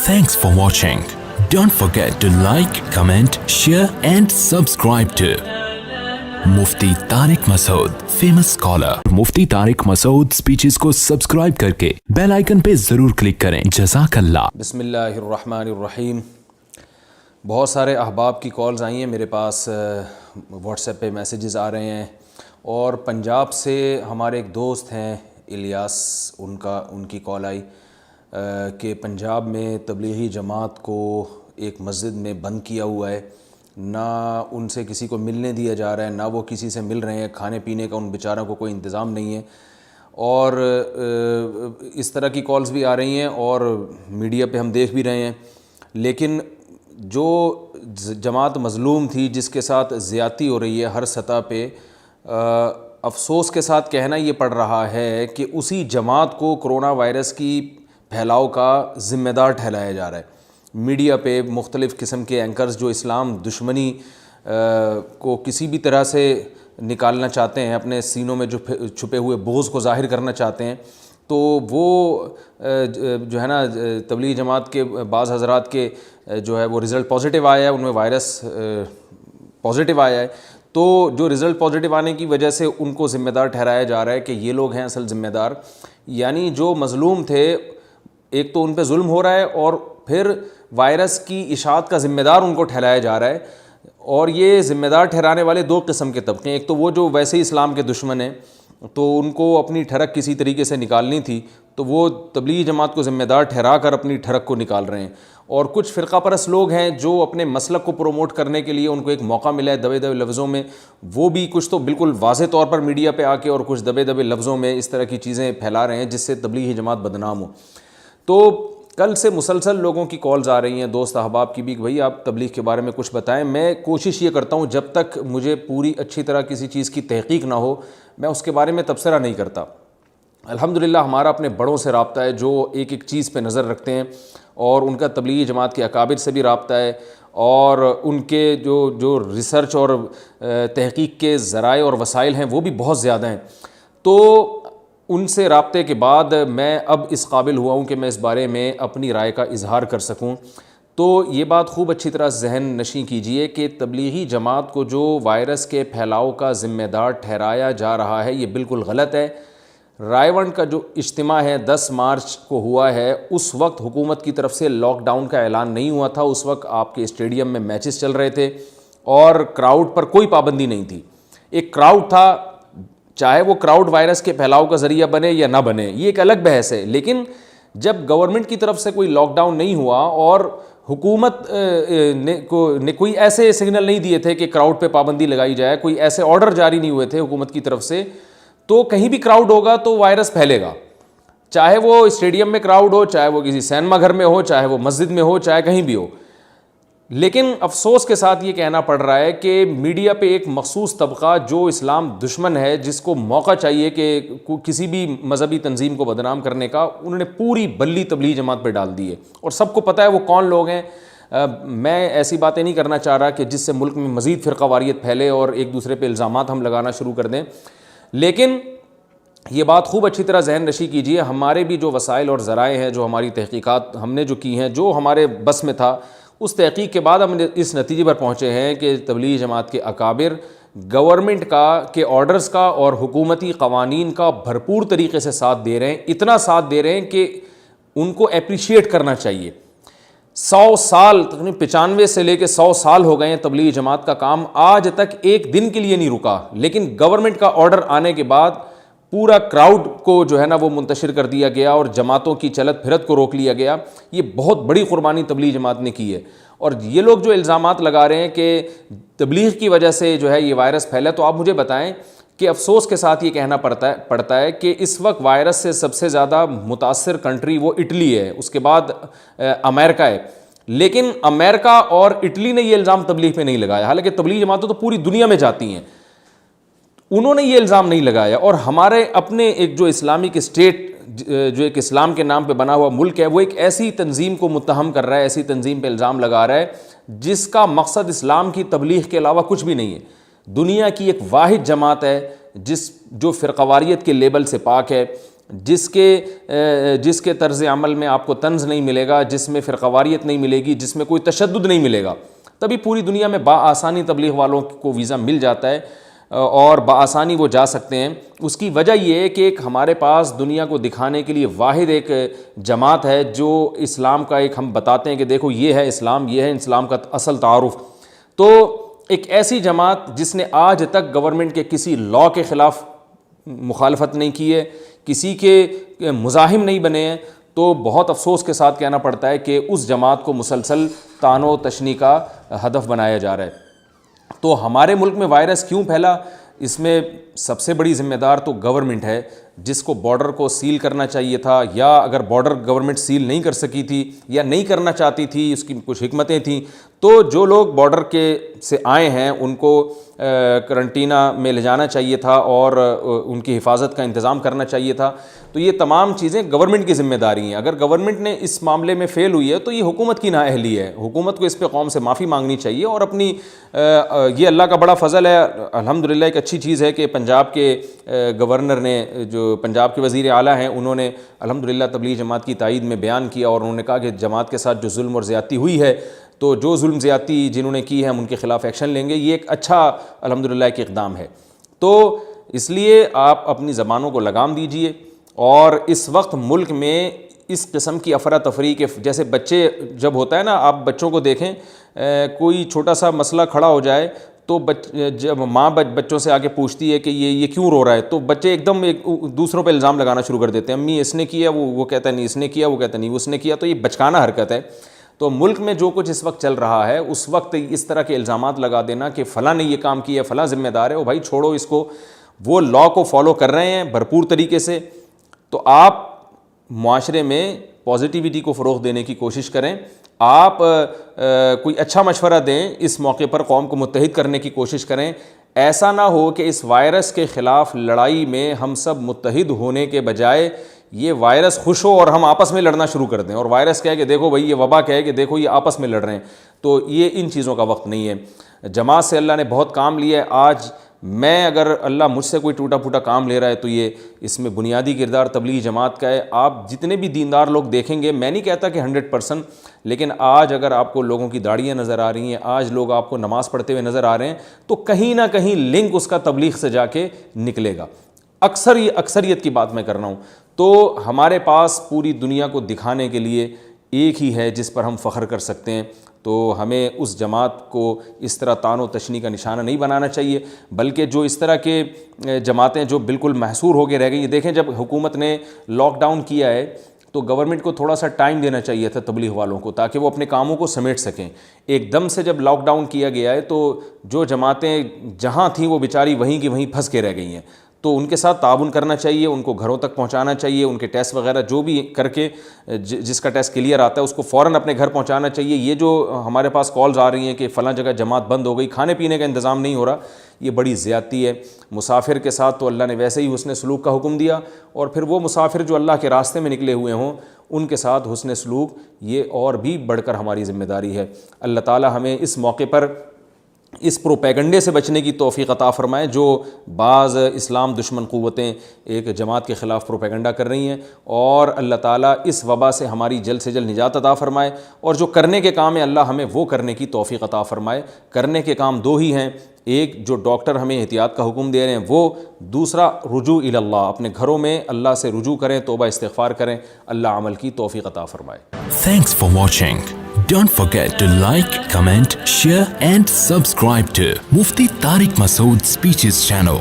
Thanks for watching. Don't forget to like, comment, share and subscribe to Mufti Tariq Masood, famous scholar. Mufti Tariq Masood speeches को subscribe करके bell icon पे जरूर click करें। जज़ाकल्लाह। बिस्मिल्लाहिर्रहमानिर्रहीम। बहुत सारे अहबाब की कॉल्स आई हैं मेरे पास, व्हाट्सएप पे मैसेजेस आ रहे हैं। और पंजाब से हमारे एक दोस्त हैं इलियास, उनकी कॉल आई कि पंजाब में तबलीगी जमात को एक मस्जिद में बंद किया हुआ है, ना उनसे किसी को मिलने दिया जा रहा है, ना वो किसी से मिल रहे हैं, खाने पीने का उन बेचारों को कोई इंतज़ाम नहीं है। और इस तरह की कॉल्स भी आ रही हैं और मीडिया पे हम देख भी रहे हैं। लेकिन जो जमात मज़लूम थी, जिसके साथ ज़्यादती हो रही है हर सतह पे, अफसोस के साथ कहना ये पड़ रहा है कि उसी जमात को कोरोना वायरस की फैलाव का ज़िम्मेदार ठहराया जा रहा है। मीडिया पे मुख्तलिफ़ किस्म के एंकर्स जो इस्लाम दुश्मनी को किसी भी तरह से निकालना चाहते हैं, अपने सीनों में जो छुपे हुए बोझ को ज़ाहिर करना चाहते हैं, तो वो जो है ना तबलीगी जमात के बाज़ हज़रात के जो है वो रिज़ल्ट पॉजिटिव आया है, उनमें वायरस पॉजिटिव आया है। तो जो रिज़ल्ट पॉजिटिव आने की वजह से उनको ज़िम्मेदार ठहराया जा रहा है कि ये लोग हैं असल ज़िम्मेदार। यानी जो मज़लूम थे, एक तो उन पे जुल्म हो रहा है और फिर वायरस की इशाअत का ज़िम्मेदार उनको ठहराया जा रहा है। और ये ज़िम्मेदार ठहराने वाले दो किस्म के तबके, एक तो वो जो वैसे ही इस्लाम के दुश्मन हैं, तो उनको अपनी ठरक किसी तरीके से निकालनी थी, तो वो तबलीगी जमात को ज़िम्मेदार ठहरा कर अपनी ठरक को निकाल रहे हैं। और कुछ फ़िरका परस्त लोग हैं जो अपने मसलक को प्रोमोट करने के लिए उनको एक मौका मिला है दबे दबे लफ्ज़ों में, वो भी कुछ तो बिल्कुल वाज़े तौर पर मीडिया पे आके और कुछ दबे दबे लफ्ज़ों में इस तरह की चीज़ें फैला रहे हैं जिससे तबलीगी जमात बदनाम हो। तो कल से मुसलसल लोगों की कॉल्स आ रही हैं, दोस्त अहबाब की भी, कि भाई आप तबलीग के बारे में कुछ बताएं। मैं कोशिश ये करता हूँ जब तक मुझे पूरी अच्छी तरह किसी चीज़ की तहकीक ना हो, मैं उसके बारे में तबसरा नहीं करता। अल्हम्दुलिल्लाह हमारा अपने बड़ों से रब्ता है जो एक एक चीज़ पे नज़र रखते हैं, और उनका तबलीगी जमात के अकाबिर से भी रब्ता है, और उनके जो रिसर्च और तहकीक के ज़राए और वसाइल हैं वो भी बहुत ज़्यादा हैं। तो उनसे राब्ते के बाद मैं अब इस काबिल हुआ हूँ कि मैं इस बारे में अपनी राय का इजहार कर सकूँ। तो ये बात खूब अच्छी तरह जहन नशीं कीजिए कि तबलीगी जमात को जो वायरस के फैलाव का ज़िम्मेदार ठहराया जा रहा है, ये बिल्कुल गलत है। रायवंड का जो इज्तिमा है 10 मार्च को हुआ है, उस वक्त हुकूमत की तरफ से लॉकडाउन का ऐलान नहीं हुआ था। उस वक्त आपके स्टेडियम में मैचेस चल रहे थे और क्राउड पर कोई पाबंदी नहीं थी। एक क्राउड था, चाहे वो क्राउड वायरस के फैलाव का ज़रिया बने या ना बने, ये एक अलग बहस है। लेकिन जब गवर्नमेंट की तरफ से कोई लॉकडाउन नहीं हुआ और हुकूमत ने कोई ऐसे सिग्नल नहीं दिए थे कि क्राउड पे पाबंदी लगाई जाए, कोई ऐसे ऑर्डर जारी नहीं हुए थे हुकूमत की तरफ से, तो कहीं भी क्राउड होगा तो वायरस फैलेगा। चाहे वो स्टेडियम में क्राउड हो, चाहे वो किसी सिनेमा घर में हो, चाहे वो मस्जिद में हो, चाहे कहीं भी हो। लेकिन अफसोस के साथ ये कहना पड़ रहा है कि मीडिया पे एक मखसूस तबका जो इस्लाम दुश्मन है, जिसको मौका चाहिए कि किसी भी मजहबी तंजीम को बदनाम करने का, उन्होंने पूरी बल्ली तबलीगी जमात पे डाल दी है। और सबको पता है वो कौन लोग हैं। मैं ऐसी बातें नहीं करना चाह रहा कि जिससे मुल्क में मज़ीद फ़िरक़ावारियत फैले और एक दूसरे पे इल्ज़ामात हम लगाना शुरू कर दें। लेकिन ये बात खूब अच्छी तरह जहन नशी कीजिए, हमारे भी जो वसाइल और ज़राए हैं, जो हमारी तहकीकात हमने जो की हैं, जो हमारे बस में था, उस तहकीक के बाद हम इस नतीजे पर पहुँचे हैं कि तबलीगी जमात के अकाबिर गवर्नमेंट के ऑर्डर्स का और हुकूमती क़वानीन का भरपूर तरीके से साथ दे रहे हैं। इतना साथ दे रहे हैं कि उनको अप्रिशिएट करना चाहिए। 100 साल, तकरीबन 95 से लेकर 100 साल हो गए हैं तबलीगी जमात का काम, आज तक एक दिन के लिए नहीं रुका। लेकिन गवर्नमेंट का ऑर्डर आने के बाद पूरा क्राउड को जो है ना वो मुंतशिर कर दिया गया और जमातों की चलत फिरत को रोक लिया गया। ये बहुत बड़ी कुर्बानी तबलीगी जमात ने की है। और ये लोग जो इल्ज़ामात लगा रहे हैं कि तबलीग की वजह से जो है ये वायरस फैला, तो आप मुझे बताएं कि अफसोस के साथ ये कहना पड़ता है कि इस वक्त वायरस से सबसे ज़्यादा मुतासर कंट्री वो इटली है, उसके बाद अमेरिका है। लेकिन अमेरिका और इटली ने ये इल्ज़ाम तबलीग पे नहीं लगाया, हालांकि तबलीगी जमातें तो पूरी दुनिया में जाती हैं, उन्होंने ये इल्ज़ाम नहीं लगाया। और हमारे अपने एक जो इस्लामिक स्टेट, जो एक इस्लाम के नाम पे बना हुआ मुल्क है, वो एक ऐसी तंजीम को मुत्तहम कर रहा है, ऐसी तंजीम पे इल्ज़ाम लगा रहा है जिसका मकसद इस्लाम की तबलीग के अलावा कुछ भी नहीं है। दुनिया की एक वाहिद जमात है जो फ़िरक़ावारियत के लेबल से पाक है, جس کے طرز عمل میں آپ کو طنز نہیں ملے گا, جس میں فرقواریت نہیں ملے گی, جس میں کوئی تشدد نہیں ملے گا, تبھی پوری دنیا میں بآسانی تبلیغ والوں کو ویزا مل جاتا ہے اور بآسانی وہ جا سکتے ہیں. اس کی وجہ یہ ہے کہ ایک ہمارے پاس دنیا کو دکھانے کے لیے واحد ایک جماعت ہے جو اسلام کا ایک ہم بتاتے ہیں کہ دیکھو یہ ہے اسلام, یہ ہے اسلام کا اصل تعارف. تو ایک ایسی جماعت جس نے آج تک گورنمنٹ کے کسی لاء کے خلاف مخالفت نہیں کی ہے, کسی کے مزاحم نہیں بنے ہیں, تو بہت افسوس کے ساتھ کہنا پڑتا ہے کہ اس جماعت کو مسلسل طعن و تشنیع کا ہدف بنایا جا رہا ہے. تو ہمارے ملک میں وائرس کیوں پھیلا, اس میں سب سے بڑی ذمہ دار تو گورنمنٹ ہے, جس کو بارڈر کو سیل کرنا چاہیے تھا, یا اگر بارڈر گورنمنٹ سیل نہیں کر سکی تھی یا نہیں کرنا چاہتی تھی, اس کی کچھ حکمتیں تھیں, تو جو لوگ بارڈر کے سے آئے ہیں ان کو کرنٹینہ میں لے جانا چاہیے تھا اور ان کی حفاظت کا انتظام کرنا چاہیے تھا. تو یہ تمام چیزیں گورنمنٹ کی ذمہ داری ہیں. اگر گورنمنٹ نے اس معاملے میں فیل ہوئی ہے تو یہ حکومت کی نااہلی ہے, حکومت کو اس پہ قوم سے معافی مانگنی چاہیے اور اپنی یہ اللہ کا بڑا فضل ہے, الحمدللہ ایک اچھی چیز ہے کہ پنجاب کے گورنر نے, جو پنجاب کے وزیر اعلیٰ ہیں, انہوں نے الحمدللہ تبلیغ جماعت کی تائید میں بیان کیا اور انہوں نے کہا کہ جماعت کے ساتھ جو ظلم اور زیادتی ہوئی ہے, تو جو ظلم زیادتی جنہوں نے کی ہے ہم ان کے خلاف ایکشن لیں گے. یہ ایک اچھا الحمدللہ ایک اقدام ہے. تو اس لیے آپ اپنی زبانوں کو لگام دیجئے. اور اس وقت ملک میں اس قسم کی افراتفری کے, جیسے بچے جب ہوتا ہے نا, آپ بچوں کو دیکھیں, کوئی چھوٹا سا مسئلہ کھڑا ہو جائے تو جب ماں بچوں سے آگے پوچھتی ہے کہ یہ کیوں رو رہا ہے, تو بچے ایک دم دوسروں پہ الزام لگانا شروع کر دیتے ہیں, امی اس نے کیا, وہ کہتا ہے نہیں اس نے کیا, وہ کہتا ہے نہیں اس نے کیا. تو یہ بچکانہ حرکت ہے. تو ملک میں جو کچھ اس وقت چل رہا ہے, اس وقت اس طرح کے الزامات لگا دینا کہ فلاں نے یہ کام کیا, فلاں ذمہ دار ہے, وہ بھائی چھوڑو اس کو. وہ لاء کو فالو کر رہے ہیں بھرپور طریقے سے, تو آپ معاشرے میں پازیٹیوٹی کو فروغ دینے کی کوشش کریں. آپ کوئی اچھا مشورہ دیں, اس موقع پر قوم کو متحد کرنے کی کوشش کریں. ایسا نہ ہو کہ اس وائرس کے خلاف لڑائی میں ہم سب متحد ہونے کے بجائے یہ وائرس خوش ہو اور ہم آپس میں لڑنا شروع کر دیں, اور وائرس کہے کہ دیکھو بھائی, یہ وبا کہے کہ دیکھو یہ آپس میں لڑ رہے ہیں. تو یہ ان چیزوں کا وقت نہیں ہے. جماعت سے اللہ نے بہت کام لیا ہے. آج میں اگر اللہ مجھ سے کوئی ٹوٹا پھوٹا کام لے رہا ہے تو یہ اس میں بنیادی کردار تبلیغ جماعت کا ہے. آپ جتنے بھی دیندار لوگ دیکھیں گے, میں نہیں کہتا کہ 100%, لیکن آج اگر آپ کو لوگوں کی داڑیاں نظر آ رہی ہیں, آج لوگ آپ کو نماز پڑھتے ہوئے نظر آ رہے ہیں, تو کہیں نہ کہیں لنک اس کا تبلیغ سے جا کے نکلے گا. اکثریت کی بات میں کر رہا ہوں. تو ہمارے پاس پوری دنیا کو دکھانے کے لیے ایک ہی ہے جس پر ہم فخر کر سکتے ہیں. تو ہمیں اس جماعت کو اس طرح طعن و تشنیع کا نشانہ نہیں بنانا چاہیے, بلکہ جو اس طرح کے جماعتیں جو بالکل محصور ہو کے رہ گئی ہیں. دیکھیں جب حکومت نے لاک ڈاؤن کیا ہے تو گورنمنٹ کو تھوڑا سا ٹائم دینا چاہیے تھا تبلیغ والوں کو, تاکہ وہ اپنے کاموں کو سمیٹ سکیں. ایک دم سے جب لاک ڈاؤن کیا گیا ہے تو جو جماعتیں جہاں تھیں وہ بیچاری وہیں کی وہیں پھنس کے رہ گئی ہیں. تو ان کے ساتھ تعاون کرنا چاہیے, ان کو گھروں تک پہنچانا چاہیے, ان کے ٹیسٹ وغیرہ جو بھی کر کے جس کا ٹیسٹ کلیئر آتا ہے اس کو فوراً اپنے گھر پہنچانا چاہیے. یہ جو ہمارے پاس کالز آ رہی ہیں کہ فلاں جگہ جماعت بند ہو گئی, کھانے پینے کا انتظام نہیں ہو رہا, یہ بڑی زیادتی ہے. مسافر کے ساتھ تو اللہ نے ویسے ہی حسن سلوک کا حکم دیا, اور پھر وہ مسافر جو اللہ کے راستے میں نکلے ہوئے ہوں ان کے ساتھ حسن سلوک یہ اور بھی بڑھ کر ہماری ذمہ داری ہے. اللہ تعالی ہمیں اس موقع پر اس پروپیگنڈے سے بچنے کی توفیق عطا فرمائے جو بعض اسلام دشمن قوتیں ایک جماعت کے خلاف پروپیگنڈا کر رہی ہیں, اور اللہ تعالیٰ اس وبا سے ہماری جلد سے جلد نجات عطا فرمائے. اور جو کرنے کے کام ہیں اللہ ہمیں وہ کرنے کی توفیق عطا فرمائے. کرنے کے کام دو ہی ہیں, ایک جو ڈاکٹر ہمیں احتیاط کا حکم دے رہے ہیں وہ, دوسرا رجوع الی اللہ, اپنے گھروں میں اللہ سے رجوع کریں, توبہ استغفار کریں. اللہ عمل کی توفیق عطا فرمائے. Thanks for watching. Don't forget to like, comment, share and subscribe to Mufti Tariq Masood Speeches channel.